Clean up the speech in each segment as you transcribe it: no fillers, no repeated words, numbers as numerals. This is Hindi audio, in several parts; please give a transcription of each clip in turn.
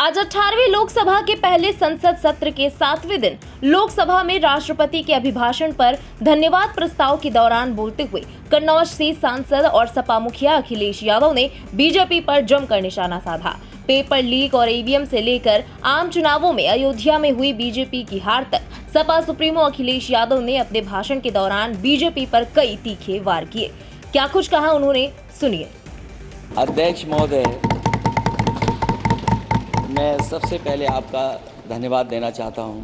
आज 18वीं लोकसभा के पहले संसद सत्र के 7वें दिन लोकसभा में राष्ट्रपति के अभिभाषण पर धन्यवाद प्रस्ताव के दौरान बोलते हुए कन्नौज से सांसद और सपा मुखिया अखिलेश यादव ने बीजेपी पर जमकर निशाना साधा। पेपर लीक और ईवीएम से लेकर आम चुनावों में अयोध्या में हुई बीजेपी की हार तक सपा सुप्रीमो अखिलेश यादव ने अपने भाषण के दौरान बीजेपी पर कई तीखे वार किए। क्या कुछ कहा उन्होंने, सुनिए। अध्यक्ष महोदय, मैं सबसे पहले आपका धन्यवाद देना चाहता हूं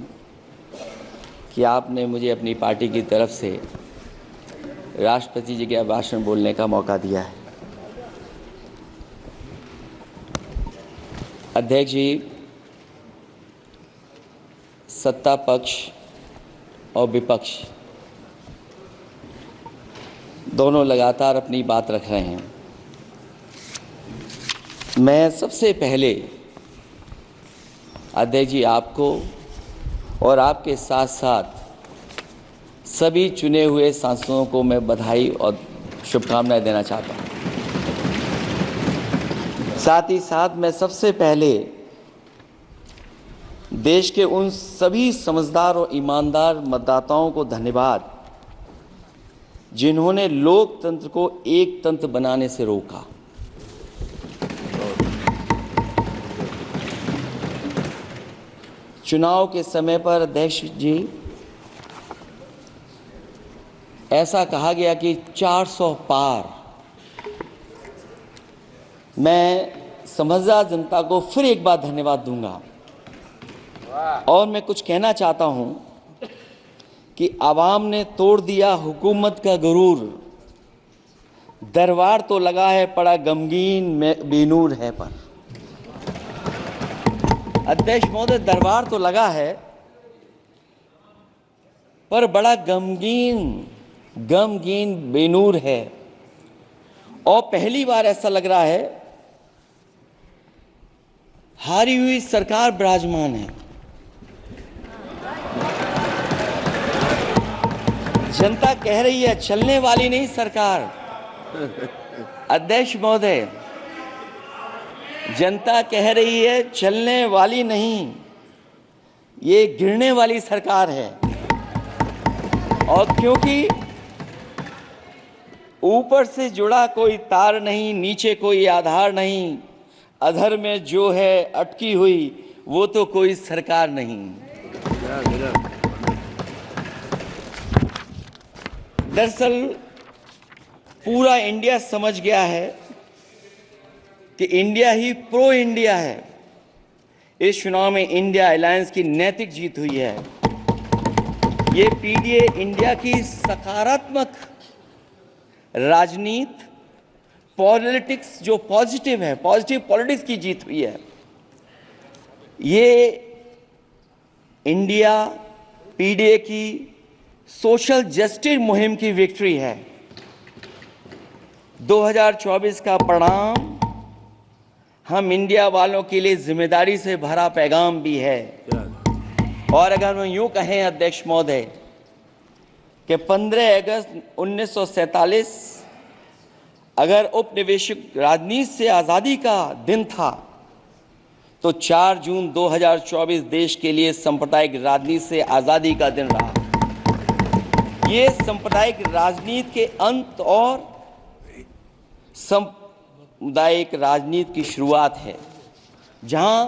कि आपने मुझे अपनी पार्टी की तरफ से राष्ट्रपति जी के भाषण बोलने का मौका दिया है। अध्यक्ष जी, सत्ता पक्ष और विपक्ष दोनों लगातार अपनी बात रख रहे हैं। मैं सबसे पहले अध्यक्ष जी आपको और आपके साथ साथ सभी चुने हुए सांसदों को मैं बधाई और शुभकामनाएं देना चाहता हूं। साथ ही साथ मैं सबसे पहले देश के उन सभी समझदार और ईमानदार मतदाताओं को धन्यवाद जिन्होंने लोकतंत्र को एक तंत्र बनाने से रोका। चुनाव के समय पर अध्यक्ष जी ऐसा कहा गया कि 400 पार। मैं समझदार जनता को फिर एक बार धन्यवाद दूंगा और मैं कुछ कहना चाहता हूं कि आवाम ने तोड़ दिया हुकूमत का गुरूर, दरबार तो लगा है पड़ा गमगीन में बेनूर है पर। अध्यक्ष महोदय, दरबार तो लगा है पर बड़ा गमगीन बेनूर है और पहली बार ऐसा लग रहा है हारी हुई सरकार विराजमान है। जनता कह रही है चलने वाली नहीं सरकार। अध्यक्ष महोदय, जनता कह रही है चलने वाली नहीं, ये गिरने वाली सरकार है। और क्योंकि ऊपर से जुड़ा कोई तार नहीं, नीचे कोई आधार नहीं, अधर में जो है अटकी हुई वो तो कोई सरकार नहीं। दरअसल पूरा इंडिया समझ गया है कि इंडिया ही प्रो इंडिया है। इस चुनाव में इंडिया अलायंस की नैतिक जीत हुई है। ये पीडीए इंडिया की सकारात्मक राजनीति, पॉलिटिक्स जो पॉजिटिव है, पॉजिटिव पॉलिटिक्स की जीत हुई है। ये इंडिया पीडीए की सोशल जस्टिस मुहिम की विक्ट्री है। 2024 का परिणाम हम इंडिया वालों के लिए जिम्मेदारी से भरा पैगाम भी है। और अगर हम यूं कहें अध्यक्ष महोदय कि 15 अगस्त 1947 अगर उपनिवेशिक राजनीति से आज़ादी का दिन था तो 4 जून 2024 देश के लिए सांप्रदायिक राजनीति से आज़ादी का दिन रहा। ये सांप्रदायिक राजनीति के अंत और सामुदायिक राजनीति की शुरुआत है। जहां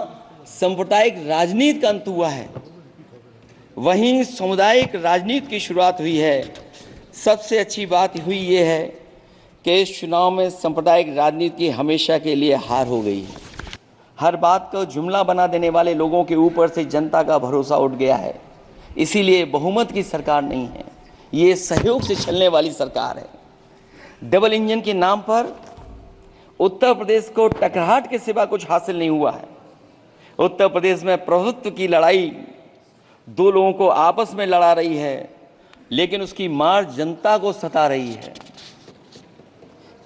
सांप्रदायिक राजनीति का अंत हुआ है वहीं सामुदायिक राजनीति की शुरुआत हुई है। सबसे अच्छी बात हुई ये है कि इस चुनाव में सांप्रदायिक राजनीति की हमेशा के लिए हार हो गई है। हर बात को जुमला बना देने वाले लोगों के ऊपर से जनता का भरोसा उठ गया है। इसीलिए बहुमत की सरकार नहीं है, ये सहयोग से चलने वाली सरकार है। डबल इंजन के नाम पर उत्तर प्रदेश को टकराहट के सिवा कुछ हासिल नहीं हुआ है। उत्तर प्रदेश में प्रभुत्व की लड़ाई दो लोगों को आपस में लड़ा रही है, लेकिन उसकी मार जनता को सता रही है।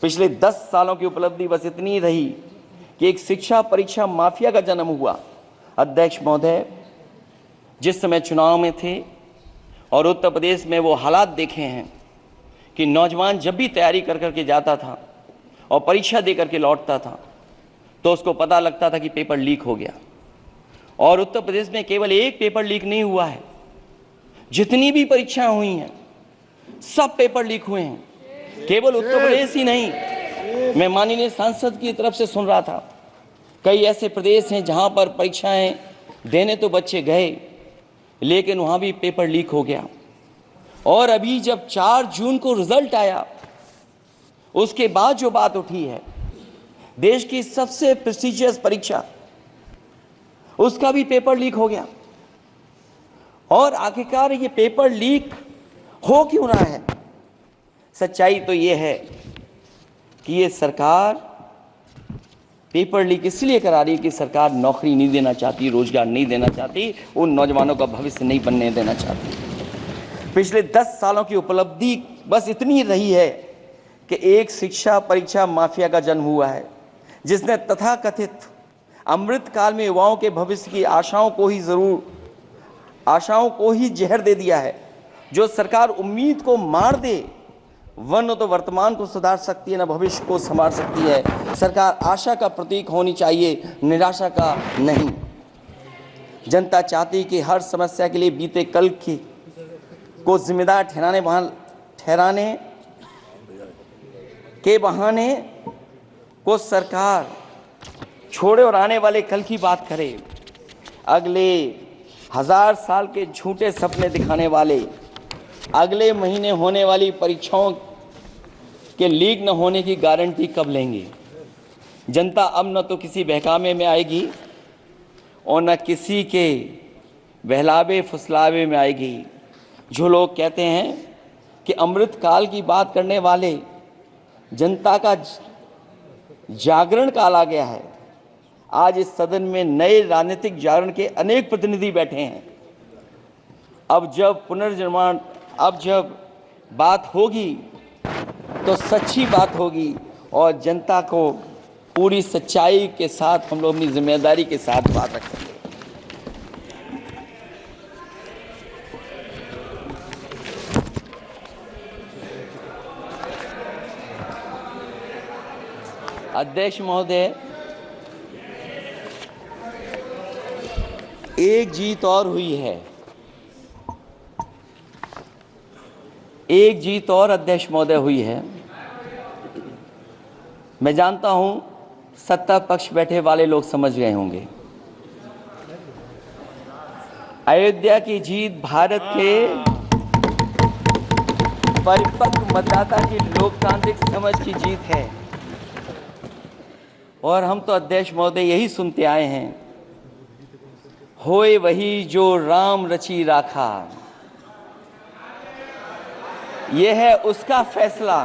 पिछले 10 सालों की उपलब्धि बस इतनी रही कि एक शिक्षा परीक्षा माफिया का जन्म हुआ। अध्यक्ष महोदय, जिस समय चुनाव में थे और उत्तर प्रदेश में वो हालात देखे हैं कि नौजवान जब भी तैयारी कर करके जाता था और परीक्षा दे करके लौटता था तो उसको पता लगता था कि पेपर लीक हो गया। और उत्तर प्रदेश में केवल एक पेपर लीक नहीं हुआ है, जितनी भी परीक्षाएं हुई हैं सब पेपर लीक हुए हैं। केवल उत्तर प्रदेश ही नहीं, मैं माननीय सांसद की तरफ से सुन रहा था, कई ऐसे प्रदेश हैं जहां पर परीक्षाएं देने तो बच्चे गए लेकिन वहां भी पेपर लीक हो गया। और अभी जब 4 जून को रिजल्ट आया, उसके बाद जो बात उठी है, देश की सबसे प्रेस्टिजियस परीक्षा, उसका भी पेपर लीक हो गया। और आखिरकार ये पेपर लीक हो क्यों रहा है? सच्चाई तो ये है कि ये सरकार पेपर लीक इसलिए करा रही है कि सरकार नौकरी नहीं देना चाहती, रोजगार नहीं देना चाहती, उन नौजवानों का भविष्य नहीं बनने देना चाहती। पिछले 10 सालों की उपलब्धि बस इतनी रही है कि एक शिक्षा परीक्षा माफिया का जन्म हुआ है, जिसने तथाकथित अमृत काल में युवाओं के भविष्य की आशाओं को ही जहर दे दिया है। जो सरकार उम्मीद को मार दे, वरना तो वर्तमान को सुधार सकती है, न भविष्य को संभाल सकती है। सरकार आशा का प्रतीक होनी चाहिए, निराशा का नहीं। जनता चाहती कि हर समस्या के लिए बीते कल को जिम्मेदार ठहराने के बहाने को सरकार छोड़े और आने वाले कल की बात करे। अगले 1000 साल के झूठे सपने दिखाने वाले अगले महीने होने वाली परीक्षाओं के लीक न होने की गारंटी कब लेंगे? जनता अब न तो किसी बहकावे में आएगी और न किसी के बहलावे फुसलावे में आएगी। जो लोग कहते हैं कि अमृत काल की बात करने वाले, जनता का जागरण काल आ गया है। आज इस सदन में नए राजनीतिक जागरण के अनेक प्रतिनिधि बैठे हैं। अब जब बात होगी तो सच्ची बात होगी और जनता को पूरी सच्चाई के साथ हम लोग अपनी जिम्मेदारी के साथ बात रखेंगे। अध्यक्ष महोदय, एक जीत और हुई है, एक जीत और अध्यक्ष महोदय हुई है। मैं जानता हूं सत्ता पक्ष बैठे वाले लोग समझ गए होंगे। अयोध्या की जीत भारत के परिपक्व मतदाता की लोकतांत्रिक समझ की जीत है। और हम तो अध्यक्ष महोदय यही सुनते आए हैं, होए वही जो राम रची राखा। यह है उसका फैसला।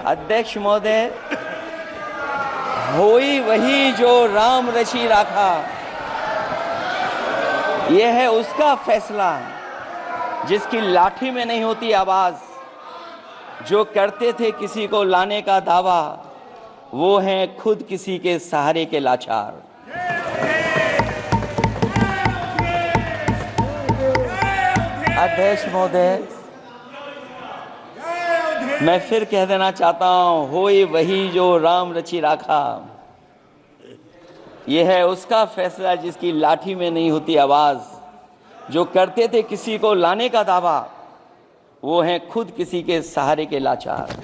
अध्यक्ष महोदय, होई वही जो राम रची राखा, यह है उसका फैसला। जिसकी लाठी में नहीं होती आवाज, जो करते थे किसी को लाने का दावा, वो हैं खुद किसी के सहारे के लाचार। अध्यक्ष महोदय, मैं फिर कह देना चाहता हूं, होए वही जो राम रची राखा। यह है उसका फैसला जिसकी लाठी में नहीं होती आवाज, जो करते थे किसी को लाने का दावा, वो हैं खुद किसी के सहारे के लाचार।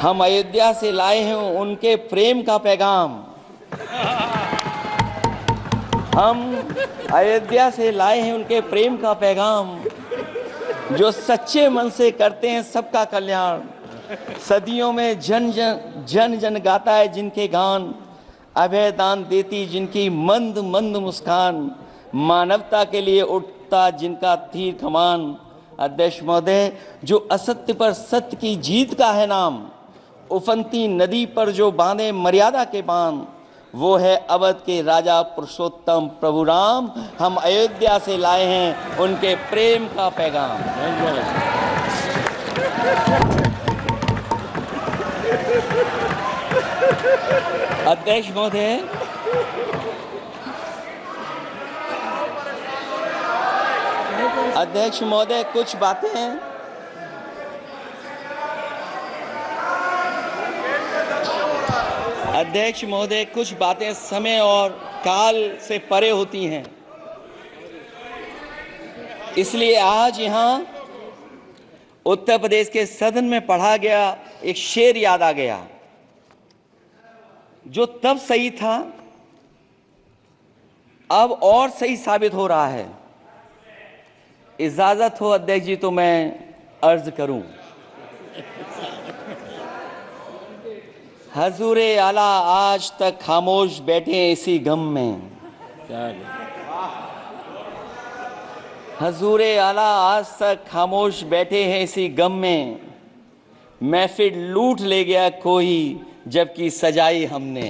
हम अयोध्या से लाए हैं उनके प्रेम का पैगाम। हम अयोध्या से लाए हैं उनके प्रेम का पैगाम, जो सच्चे मन से करते हैं सबका कल्याण। सदियों में जन जन गाता है जिनके गान, अभय दान देती जिनकी मंद मंद मुस्कान, मानवता के लिए उठता जिनका तीर कमान। अध्यक्ष महोदय, जो असत्य पर सत्य की जीत का है नाम, उफनती नदी पर जो बांधे मर्यादा के बांध, वो है अवध के राजा पुरुषोत्तम प्रभु राम। हम अयोध्या से लाए हैं उनके प्रेम का पैगाम। अध्यक्ष महोदय, अध्यक्ष महोदय, कुछ बातें अध्यक्ष महोदय, कुछ बातें समय और काल से परे होती हैं, इसलिए आज यहाँ उत्तर प्रदेश के सदन में पढ़ा गया एक शेर याद आ गया, जो तब सही था अब और सही साबित हो रहा है। इजाजत हो अध्यक्ष जी तो मैं अर्ज करूं। हजूरे आला आज तक खामोश बैठे इसी गम में, हजूरे आला आज तक खामोश बैठे हैं इसी गम में, महफिल लूट ले गया कोई जबकि सजाई हमने।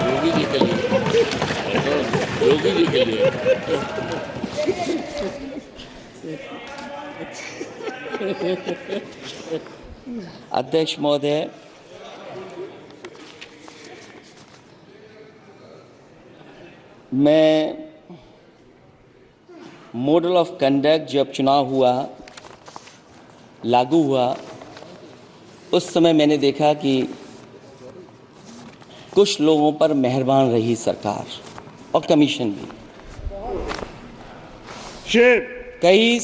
योगी जी के लिए, योगी जी के लिए। अध्यक्ष महोदय, मैं मॉडल ऑफ कंडक्ट जब चुनाव हुआ, लागू हुआ, उस समय मैंने देखा कि कुछ लोगों पर मेहरबान रही सरकार और कमीशन भी। कई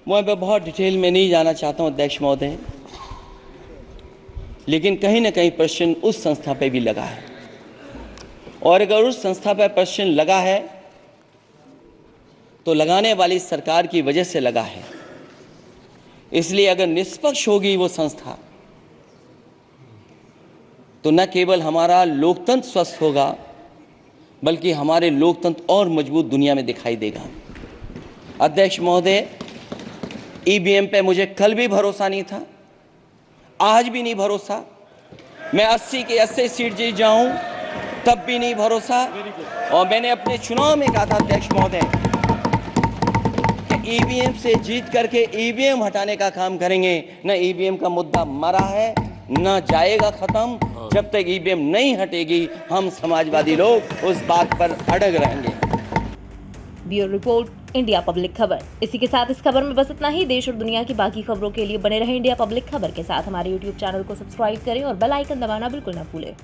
मैं बहुत डिटेल में नहीं जाना चाहता हूं अध्यक्ष महोदय, लेकिन कहीं ना कहीं प्रश्न उस संस्था पे भी लगा है, और अगर उस संस्था पर प्रश्न लगा है तो लगाने वाली सरकार की वजह से लगा है। इसलिए अगर निष्पक्ष होगी वो संस्था तो न केवल हमारा लोकतंत्र स्वस्थ होगा, बल्कि हमारे लोकतंत्र और मजबूत दुनिया में दिखाई देगा। अध्यक्ष महोदय, ईवीएम पे मुझे कल भी भरोसा नहीं था, आज भी नहीं भरोसा। मैं 80 के 80 सीट जीत जाऊं तब भी नहीं भरोसा। और मैंने अपने चुनाव में कहा था अध्यक्ष महोदय कि ईवीएम से जीत करके ईवीएम हटाने का काम करेंगे। न ईवीएम का मुद्दा मरा है, न जाएगा खत्म। जब तक ईवीएम नहीं हटेगी हम समाजवादी लोग उस बात पर अड़ग रहेंगे। ब्यूरो रिपोर्ट, इंडिया पब्लिक खबर। इसी के साथ इस खबर में बस इतना ही। देश और दुनिया की बाकी खबरों के लिए बने रहे इंडिया पब्लिक खबर के साथ। हमारे YouTube चैनल को सब्सक्राइब करें और बेल आइकन दबाना बिल्कुल ना भूलें।